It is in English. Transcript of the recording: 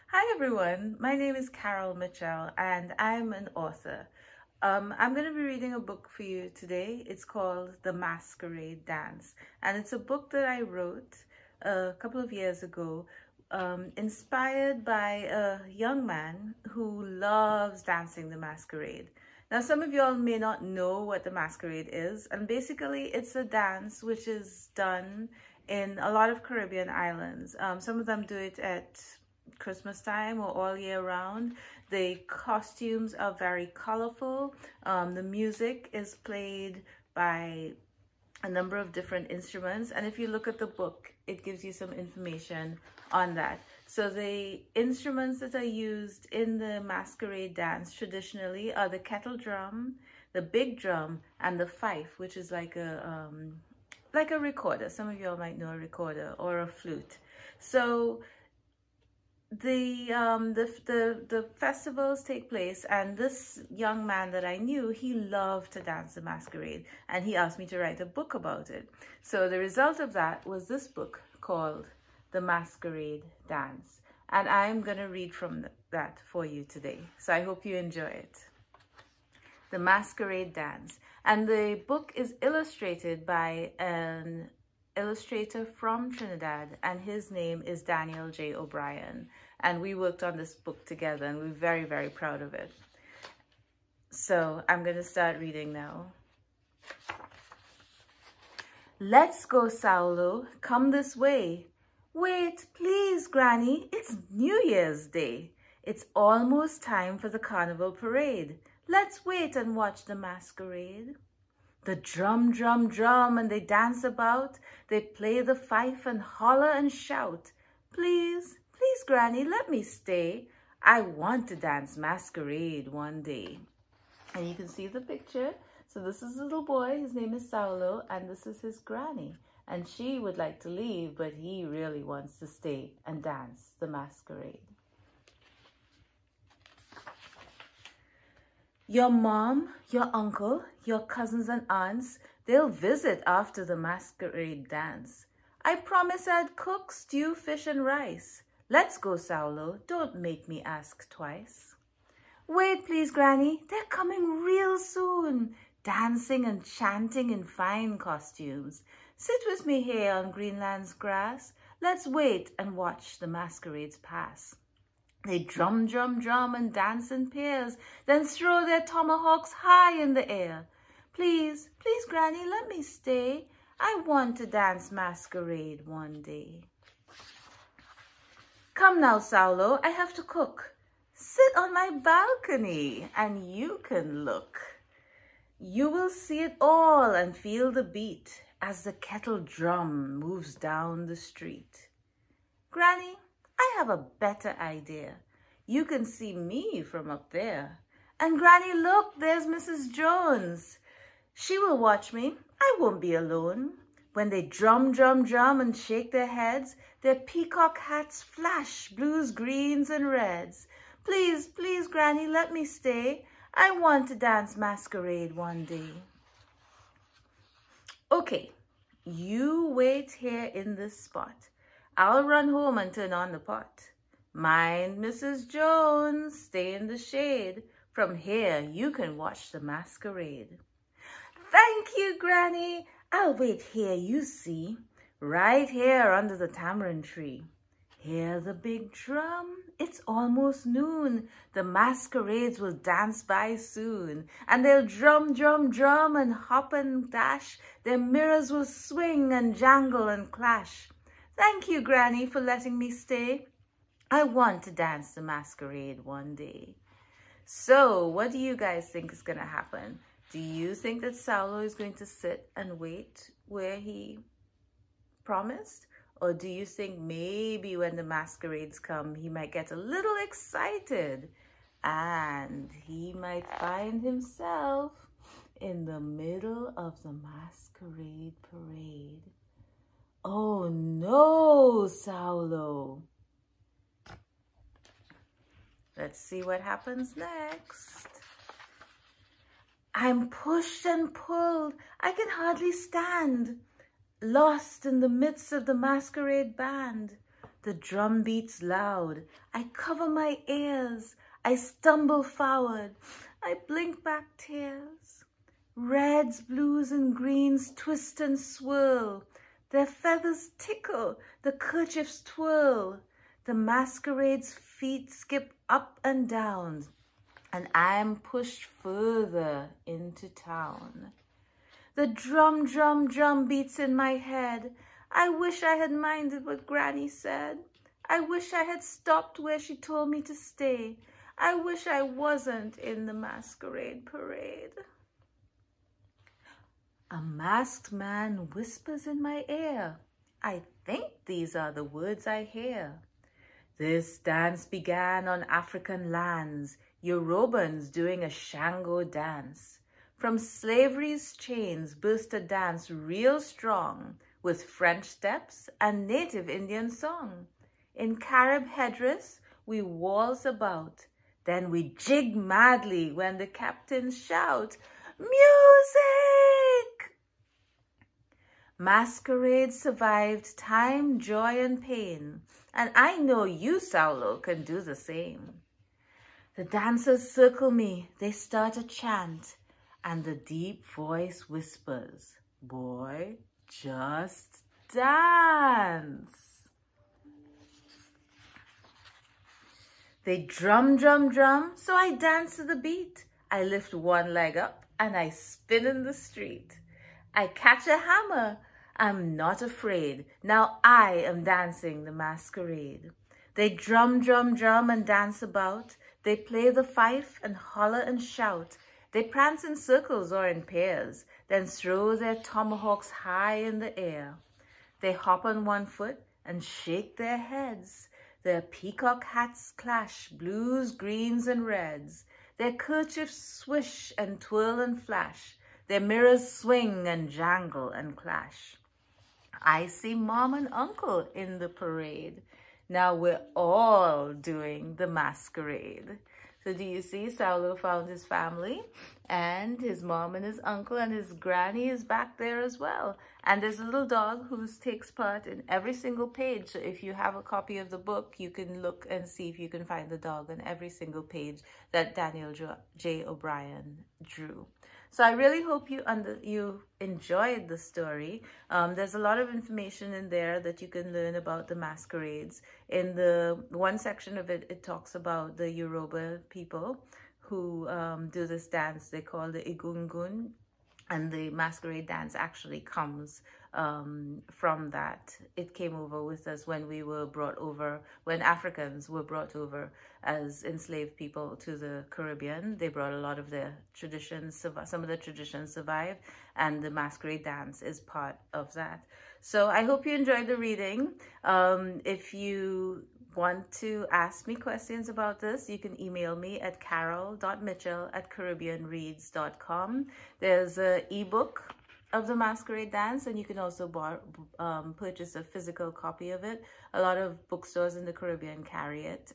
Hi everyone, my name is Carol Mitchell and I'm an author. I'm going to be reading a book for you today. It's called The Masquerade Dance, and it's a book that I wrote a couple of years ago, inspired by a young man who loves dancing the masquerade. Now, some of y'all may not know what the masquerade is, and basically it's a dance which is done in a lot of Caribbean islands. Some of them do it at Christmas time or all year round. The costumes are very colorful. The music is played by a number of different instruments, and if you look at the book, it gives you some information on that. So the instruments that are used in the masquerade dance traditionally are the kettle drum, the big drum, and the fife, which is like a recorder. Some of y'all might know a recorder, or a flute. So the festivals take place, and this young man that I knew, he loved to dance the masquerade, and he asked me to write a book about it. So the result of that was this book called The Masquerade Dance, and I'm going to read from that for you today. So I hope you enjoy it. The Masquerade Dance. And the book is illustrated by an illustrator from Trinidad, and his name is Daniel J. O'Brien, and we worked on this book together, and we're very, very proud of it. So I'm going to start reading now. Let's go, Saulo, come this way. Wait, please, Granny, it's New Year's Day. It's almost time for the carnival parade. Let's wait and watch the masquerade. The drum, drum, drum, and they dance about. They play the fife and holler and shout. Please, please, Granny, let me stay. I want to dance masquerade one day. And you can see the picture. So this is a little boy. His name is Saulo, and this is his granny. And she would like to leave, but he really wants to stay and dance the masquerade. Your mom, your uncle, your cousins and aunts, they'll visit after the masquerade dance. I promise I'd cook stew, fish and rice. Let's go, Saulo, don't make me ask twice. Wait, please, Granny, they're coming real soon, dancing and chanting in fine costumes. Sit with me here on Greenland's grass. Let's wait and watch the masquerades pass. They drum, drum, drum and dance in pairs, then throw their tomahawks high in the air. Please, please, Granny, let me stay. I want to dance masquerade one day. Come now, Saulo, I have to cook. Sit on my balcony and you can look. You will see it all and feel the beat as the kettle drum moves down the street. Granny, I have a better idea. You can see me from up there. And Granny, look, there's Mrs. Jones. She will watch me. I won't be alone. When they drum, drum, drum and shake their heads, their peacock hats flash blues, greens and reds. Please, please, Granny, let me stay. I want to dance masquerade one day. Okay, you wait here in this spot. I'll run home and turn on the pot. Mind Mrs. Jones, stay in the shade. From here, you can watch the masquerade. Thank you, Granny. I'll wait here, you see, right here under the tamarind tree. Hear the big drum? It's almost noon. The masquerades will dance by soon. And they'll drum, drum, drum and hop and dash. Their mirrors will swing and jangle and clash. Thank you, Granny, for letting me stay. I want to dance the masquerade one day. So, what do you guys think is going to happen? Do you think that Saulo is going to sit and wait where he promised? Or do you think maybe when the masquerades come, he might get a little excited and he might find himself in the middle of the masquerade parade? Oh no, Saulo. Let's see what happens next. I'm pushed and pulled. I can hardly stand. Lost in the midst of the masquerade band. The drum beats loud. I cover my ears. I stumble forward. I blink back tears. Reds, blues, and greens twist and swirl. Their feathers tickle. The kerchiefs twirl. The masquerade's feet skip up and down. And I'm pushed further into town. The drum, drum, drum beats in my head. I wish I had minded what Granny said. I wish I had stopped where she told me to stay. I wish I wasn't in the masquerade parade. A masked man whispers in my ear. I think these are the words I hear. This dance began on African lands, Yorubans doing a Shango dance. From slavery's chains burst a dance real strong, with French steps and native Indian song. In Carib headdress we waltz about, then we jig madly when the captains shout, "Music!" Masquerade survived time, joy, and pain, and I know you, Saulo, can do the same. The dancers circle me, they start a chant, and the deep voice whispers, "Boy, just dance." They drum, drum, drum, so I dance to the beat. I lift one leg up and I spin in the street. I catch a hammer, I'm not afraid. Now I am dancing the masquerade. They drum, drum, drum and dance about. They play the fife and holler and shout. They prance in circles or in pairs, then throw their tomahawks high in the air. They hop on one foot and shake their heads. Their peacock hats clash, blues, greens, and reds. Their kerchiefs swish and twirl and flash. Their mirrors swing and jangle and clash. I see Mom and Uncle in the parade. Now we're all doing the masquerade. So do you see, Saulo found his family, and his mom and his uncle and his granny is back there as well. And there's a little dog who takes part in every single page. So if you have a copy of the book, you can look and see if you can find the dog on every single page that Daniel J. O'Brien drew. So I really hope you enjoyed the story. There's a lot of information in there that you can learn about the masquerades. In the one section of it, it talks about the Yoruba people who do this dance they call the Egungun. And the masquerade dance actually comes from that. It came over with us when we were brought over, when Africans were brought over as enslaved people to the Caribbean. They brought a lot of their traditions, some of the traditions survived, and the masquerade dance is part of that. So I hope you enjoyed the reading. If you want to ask me questions about this, you can email me at carol.mitchell@caribbeanreads.com. There's an ebook of the Masquerade Dance, and you can also purchase a physical copy of it. A lot of bookstores in the Caribbean carry it.